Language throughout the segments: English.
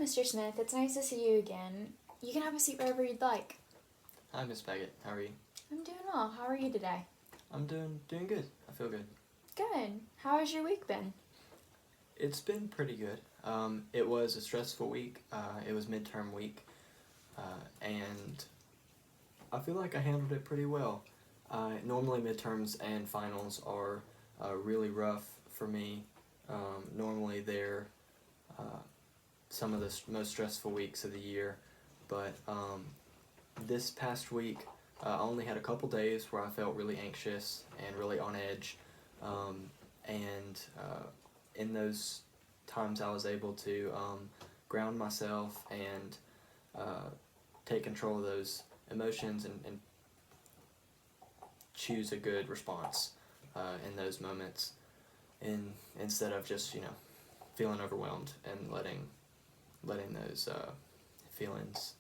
Mr. Smith. It's nice to see you again. You can have a seat wherever you'd like. Hi, Miss Baggett. How are you? I'm doing well. How are you today? I'm doing good. I feel good. Good. How has your week been? It's been pretty good. It was a stressful week. It was midterm week, and I feel like I handled it pretty well. Normally midterms and finals are really rough for me. Normally they're some of the most stressful weeks of the year, but this past week I only had a couple days where I felt really anxious and really on edge, and in those times I was able to ground myself and take control of those emotions and choose a good response in those moments, instead of just feeling overwhelmed and letting those feelings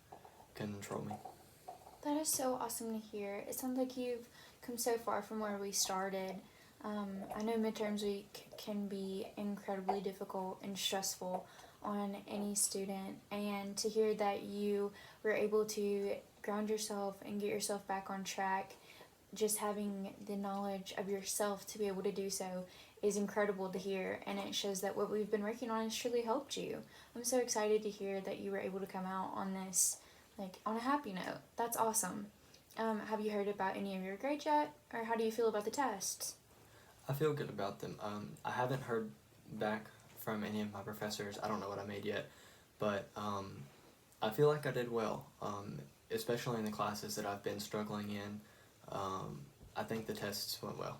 control me. That is so awesome to hear. It sounds like you've come so far from where we started. I know midterms week can be incredibly difficult and stressful on any student, and to hear that you were able to ground yourself and get yourself back on track, just having the knowledge of yourself to be able to do so is incredible to hear, and it shows that what we've been working on has truly helped you. I'm so excited to hear that you were able to come out on this on a happy note. That's awesome. Have you heard about any of your grades yet, or how do you feel about the tests? I feel good about them. I haven't heard back from any of my professors. I don't know what I made yet, but I feel like I did well, especially in the classes that I've been struggling in. I think the tests went well.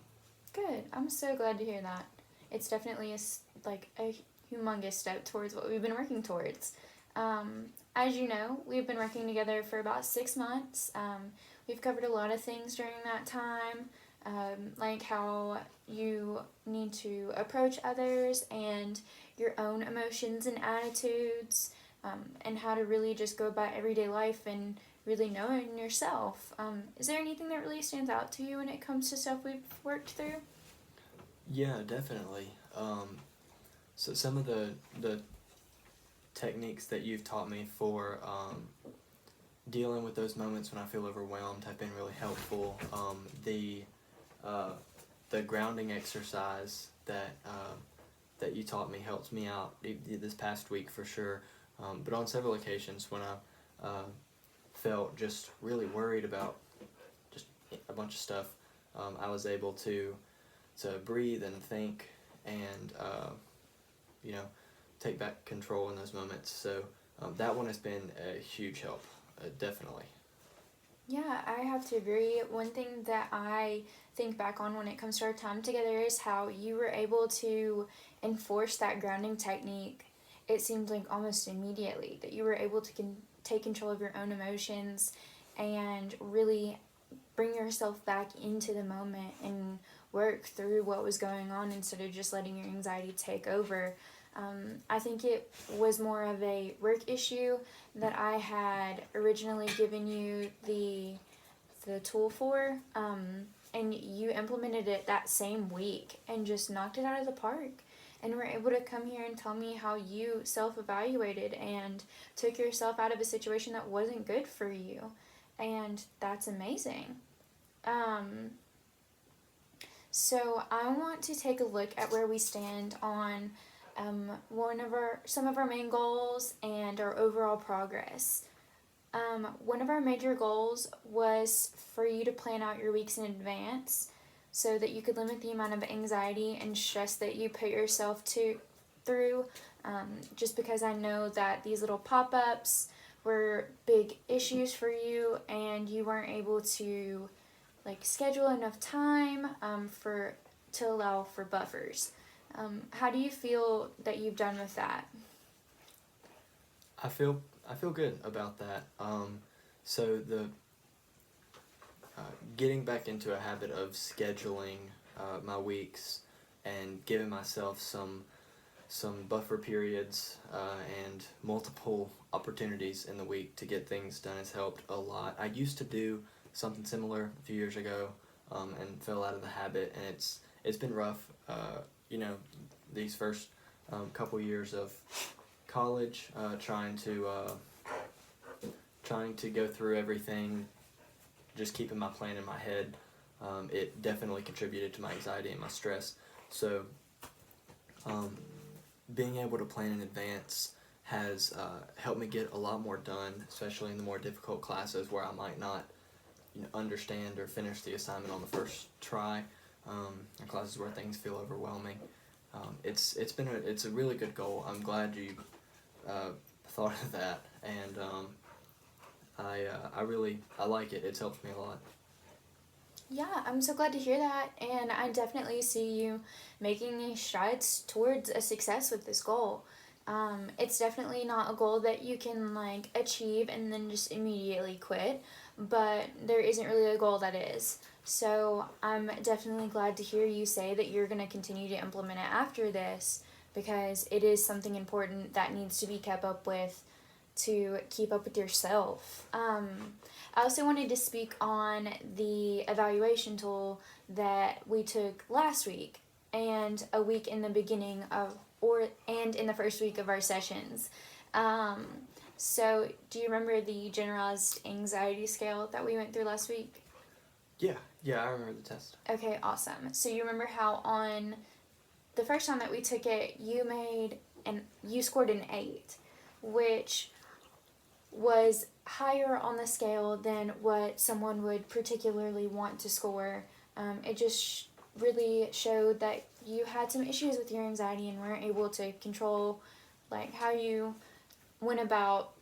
Good. I'm so glad to hear that. It's definitely a humongous step towards what we've been working towards. As you know, we've been working together for about 6 months. We've covered a lot of things during that time, like how you need to approach others and your own emotions and attitudes, and how to really just go about everyday life and really knowing yourself. Is there anything that really stands out to you when it comes to stuff we've worked through? Yeah, definitely. So some of the techniques that you've taught me for dealing with those moments when I feel overwhelmed have been really helpful. The grounding exercise that you taught me helped me out this past week for sure. But on several occasions when I felt just really worried about just a bunch of stuff, I was able to breathe and think and take back control in those moments. So that one has been a huge help, definitely. Yeah, I have to agree. One thing that I think back on when it comes to our time together is how you were able to enforce that grounding technique. It seemed like almost immediately that you were able to take control of your own emotions and really bring yourself back into the moment and work through what was going on instead of just letting your anxiety take over. I think it was more of a work issue that I had originally given you the tool for, and you implemented it that same week and just knocked it out of the park. And were able to come here and tell me how you self-evaluated and took yourself out of a situation that wasn't good for you. And that's amazing. So I want to take a look at where we stand on some of our main goals and our overall progress. One of our major goals was for you to plan out your weeks in advance so that you could limit the amount of anxiety and stress that you put yourself through. Just because I know that these little pop-ups were big issues for you and you weren't able to schedule enough time to allow for buffers. How do you feel that you've done with that? I feel good about that. So the getting back into a habit of scheduling my weeks and giving myself some buffer periods and multiple opportunities in the week to get things done has helped a lot. I used to do something similar a few years ago and fell out of the habit, and it's been rough. These first couple years of college, trying to go through everything, just keeping my plan in my head. It definitely contributed to my anxiety and my stress. So, being able to plan in advance has helped me get a lot more done, especially in the more difficult classes where I might not understand or finish the assignment on the first try, in classes where things feel overwhelming. It's a really good goal. I'm glad you thought of that, and I like it. It's helped me a lot. Yeah, I'm so glad to hear that, and I definitely see you making strides towards a success with this goal. It's definitely not a goal that you can like achieve and then just immediately quit, but there isn't really a goal that is. So I'm definitely glad to hear you say that you're going to continue to implement it after this because it is something important that needs to be kept up with to keep up with yourself. I also wanted to speak on the evaluation tool that we took last week and a week in the beginning of and in the first week of our sessions. Um, so do you remember the generalized anxiety scale that we went through last week? Yeah, I remember the test. Okay, awesome. So you remember how on the first time that we took it, you scored an 8, which was higher on the scale than what someone would particularly want to score. It just really showed that you had some issues with your anxiety and weren't able to control like how you went about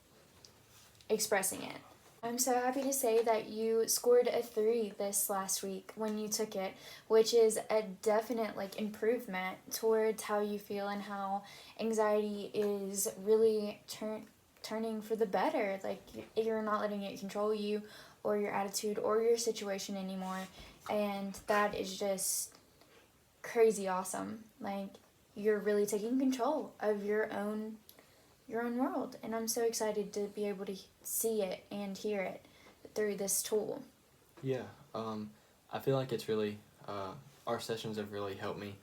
expressing it. I'm so happy to say that you scored a 3 this last week when you took it, which is a definite like improvement towards how you feel and how anxiety is really turning for the better. Like you're not letting it control you or your attitude or your situation anymore, and that is just crazy awesome. Like you're really taking control of your own world, and I'm so excited to be able to see it and hear it through this tool. Yeah, I feel like it's really, our sessions have really helped me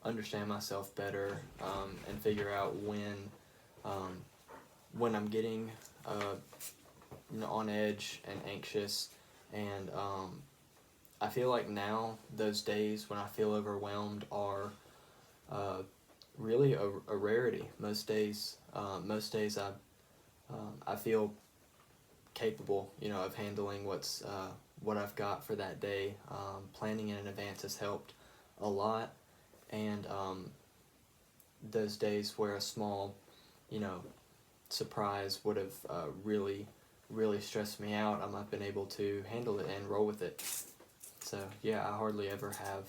understand myself better, and figure out when I'm getting, on edge and anxious, and I feel like now those days when I feel overwhelmed are really a rarity. Most days I feel capable, of handling what I've got for that day. Planning in advance has helped a lot, and those days where a small, surprise would have really stressed me out, I've been able to handle it and roll with it. So yeah, I hardly ever have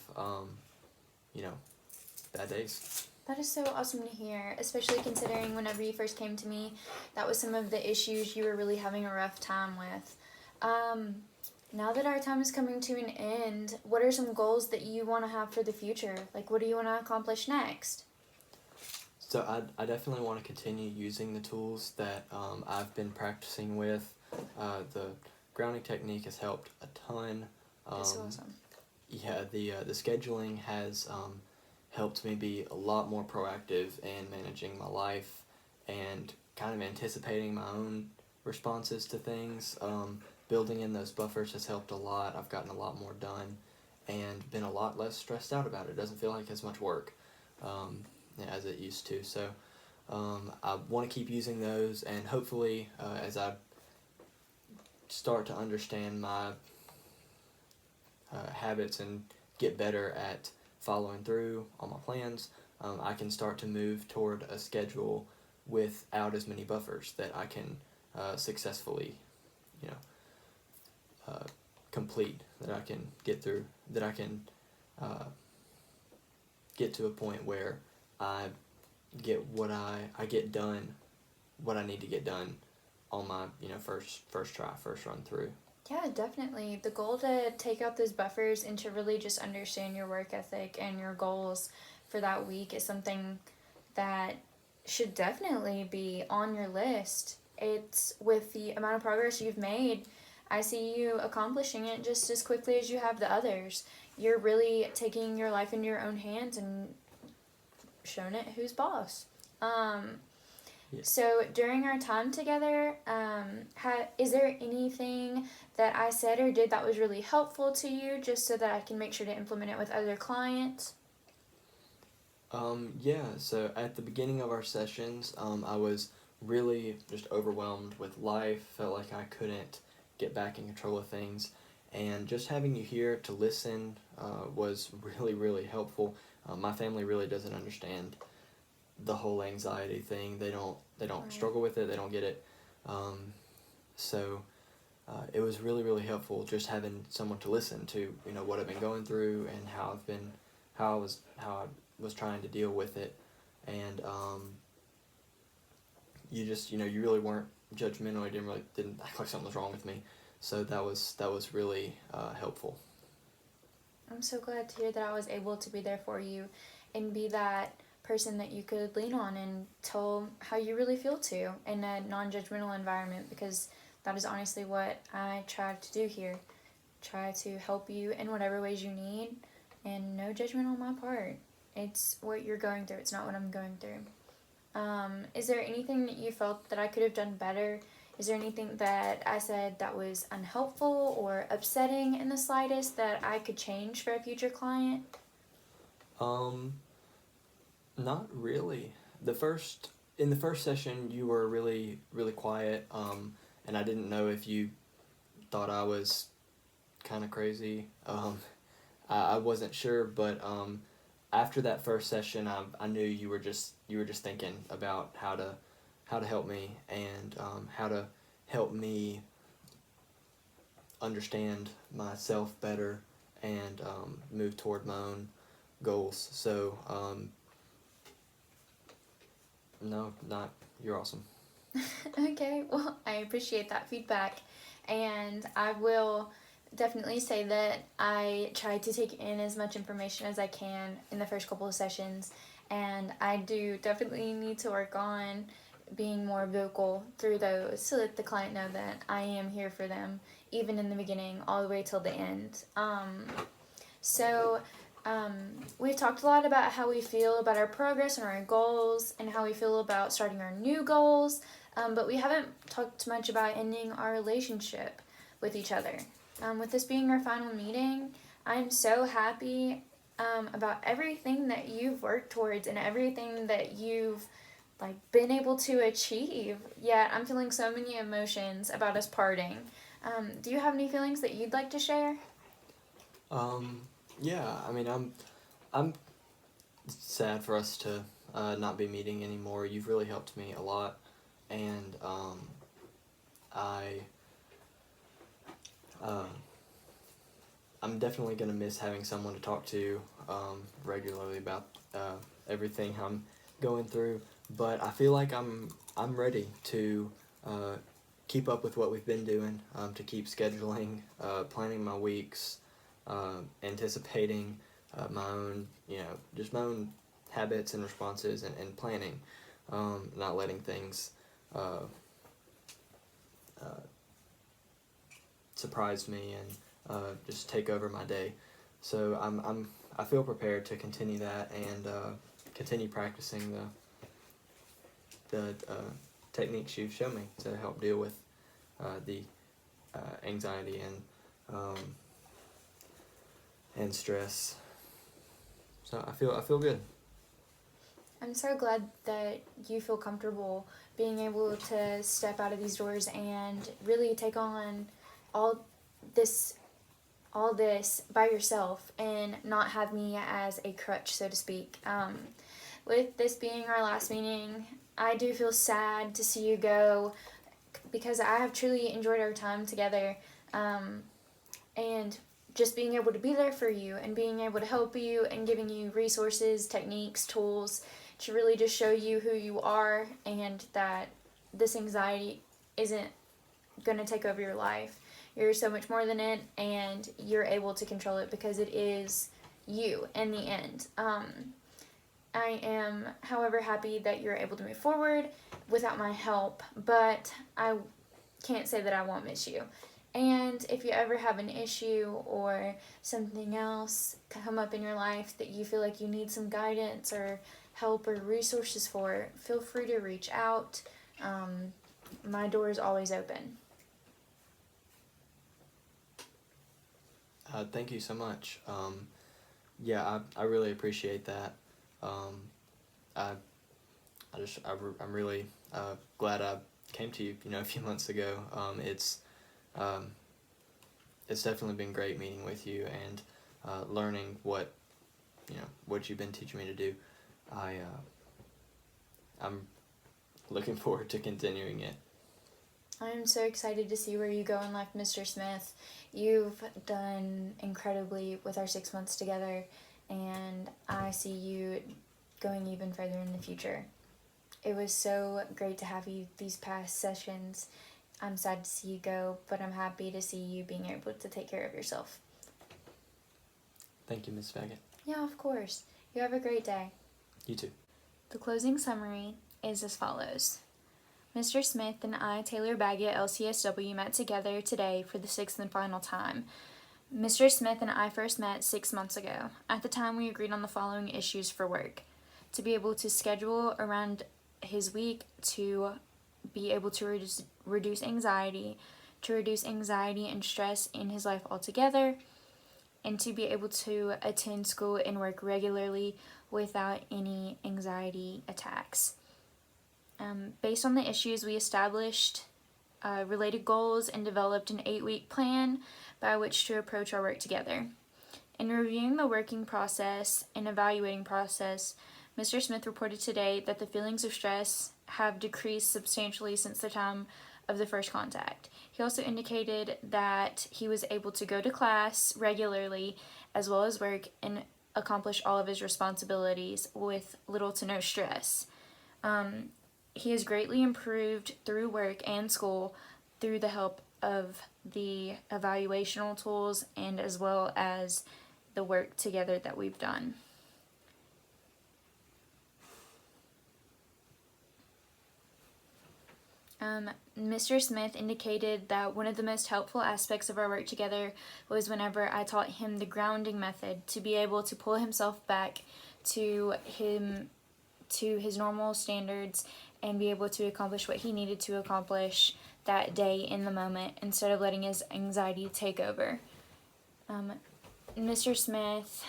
bad days. That is so awesome to hear, especially considering whenever you first came to me, that was some of the issues you were really having a rough time with. Now that our time is coming to an end, what are some goals that you want to have for the future? Like, what do you want to accomplish next? So I definitely want to continue using the tools that I've been practicing with. The grounding technique has helped a ton. That's so awesome. Yeah, the scheduling has helped me be a lot more proactive in managing my life and kind of anticipating my own responses to things. Building in those buffers has helped a lot. I've gotten a lot more done and been a lot less stressed out about it. It doesn't feel like as much work as it used to. So I want to keep using those, and hopefully as I start to understand my habits and get better at following through on my plans, I can start to move toward a schedule without as many buffers that I can successfully, complete, that I can get through, that I can get to a point where I get I get done what I need to get done on my first run through. Yeah, definitely. The goal to take out those buffers and to really just understand your work ethic and your goals for that week is something that should definitely be on your list. It's with the amount of progress you've made, I see you accomplishing it just as quickly as you have the others. You're really taking your life into your own hands and showing it who's boss. Yeah. So during our time together, is there anything that I said or did that was really helpful to you, just so that I can make sure to implement it with other clients? Yeah, so at the beginning of our sessions, I was really just overwhelmed with life, felt like I couldn't get back in control of things, and just having you here to listen was really, really helpful. My family really doesn't understand the whole anxiety thing. They don't Right. struggle with it. They don't get it. Um, so it was really, really helpful just having someone to listen to, what I've been going through and how I was trying to deal with it, and you just, you really weren't judgmental. You didn't act like something was wrong with me, so that was really helpful. I'm so glad to hear that I was able to be there for you and be that person that you could lean on and tell how you really feel to in a non judgmental environment, because that is honestly what I tried to do here. Try to help you in whatever ways you need, and no judgment on my part. It's what you're going through, it's not what I'm going through. Is there anything that you felt that I could have done better? Is there anything that I said that was unhelpful or upsetting in the slightest that I could change for a future client? Um, Not really. In the first session, you were really, really quiet, and I didn't know if you thought I was kind of crazy. I wasn't sure, but after that first session, I knew you were just thinking about how to help me, and how to help me understand myself better, and move toward my own goals. So no, not you're awesome. Okay, well, I appreciate that feedback, and I will definitely say that I try to take in as much information as I can in the first couple of sessions, and I do definitely need to work on being more vocal through those so that the client know that I am here for them, even in the beginning, all the way till the end. So, um, we've talked a lot about how we feel about our progress and our goals, and how we feel about starting our new goals, but we haven't talked much about ending our relationship with each other. With this being our final meeting, I'm so happy about everything that you've worked towards and everything that you've been able to achieve. Yet I'm feeling so many emotions about us parting. Do you have any feelings that you'd like to share? Um, yeah, I mean, I'm sad for us to not be meeting anymore. You've really helped me a lot, and I uh, I'm definitely gonna miss having someone to talk to regularly about everything I'm going through. But I feel like I'm ready to keep up with what we've been doing, to keep scheduling, planning my weeks, anticipating my own, just my own habits and responses, and planning, not letting things uh, uh, surprise me and just take over my day. So I feel prepared to continue that, and continue practicing the techniques you've shown me to help deal with the anxiety and stress. So I feel good. I'm so glad that you feel comfortable being able to step out of these doors and really take on all this all this by yourself and not have me as a crutch, so to speak. With this being our last meeting, I do feel sad to see you go, because I have truly enjoyed our time together, and just being able to be there for you and being able to help you and giving you resources, techniques, tools to really just show you who you are, and that this anxiety isn't going to take over your life. You're so much more than it, and you're able to control it because it is you in the end. I am, however, happy that you're able to move forward without my help, but I can't say that I won't miss you. And if you ever have an issue or something else come up in your life that you feel like you need some guidance or help or resources for, feel free to reach out. My door is always open. Thank you so much. Yeah, I really appreciate that. I I'm really glad I came to you, a few months ago. Um, it's definitely been great meeting with you and learning what you've been teaching me to do. I'm looking forward to continuing it. I'm so excited to see where you go in life, Mr. Smith. You've done incredibly with our 6 months together, and I see you going even further in the future. It was so great to have you these past sessions. I'm sad to see you go, but I'm happy to see you being able to take care of yourself. Thank you, Miss Faggett. Yeah, of course. You have a great day. You too. The closing summary is as follows. Mr. Smith and I, Taylor Baggett, LCSW, met together today for the 6th and final time. Mr. Smith and I first met 6 months ago. At the time, we agreed on the following issues for work: to be able to schedule around his week, to be able to reduce anxiety, to reduce anxiety and stress in his life altogether, and to be able to attend school and work regularly without any anxiety attacks. Based on the issues, we established related goals and developed an 8-week plan by which to approach our work together. In reviewing the working process and evaluating process, Mr. Smith reported today that the feelings of stress have decreased substantially since the time of the first contact. He also indicated that he was able to go to class regularly as well as work and accomplish all of his responsibilities with little to no stress. He has greatly improved through work and school through the help of the evaluational tools and as well as the work together that we've done. Mr. Smith indicated that one of the most helpful aspects of our work together was whenever I taught him the grounding method to be able to pull himself back to his normal standards and be able to accomplish what he needed to accomplish that day in the moment instead of letting his anxiety take over. Mr. Smith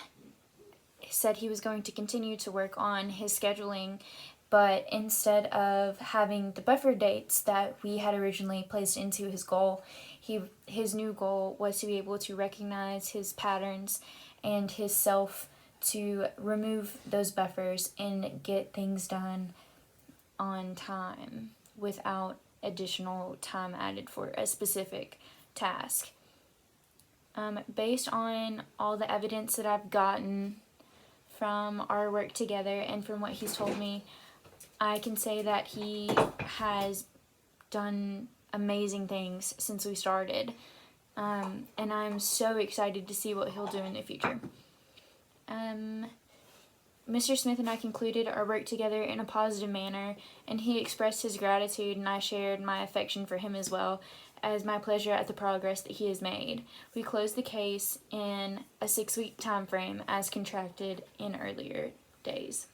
said he was going to continue to work on his scheduling, but instead of having the buffer dates that we had originally placed into his goal, his new goal was to be able to recognize his patterns and his self to remove those buffers and get things done on time without additional time added for a specific task. Based on all the evidence that I've gotten from our work together and from what he's told me, I can say that he has done amazing things since we started, and I'm so excited to see what he'll do in the future. Mr. Smith and I concluded our work together in a positive manner, and he expressed his gratitude, and I shared my affection for him as well as my pleasure at the progress that he has made. We closed the case in a 6-week time frame as contracted in earlier days.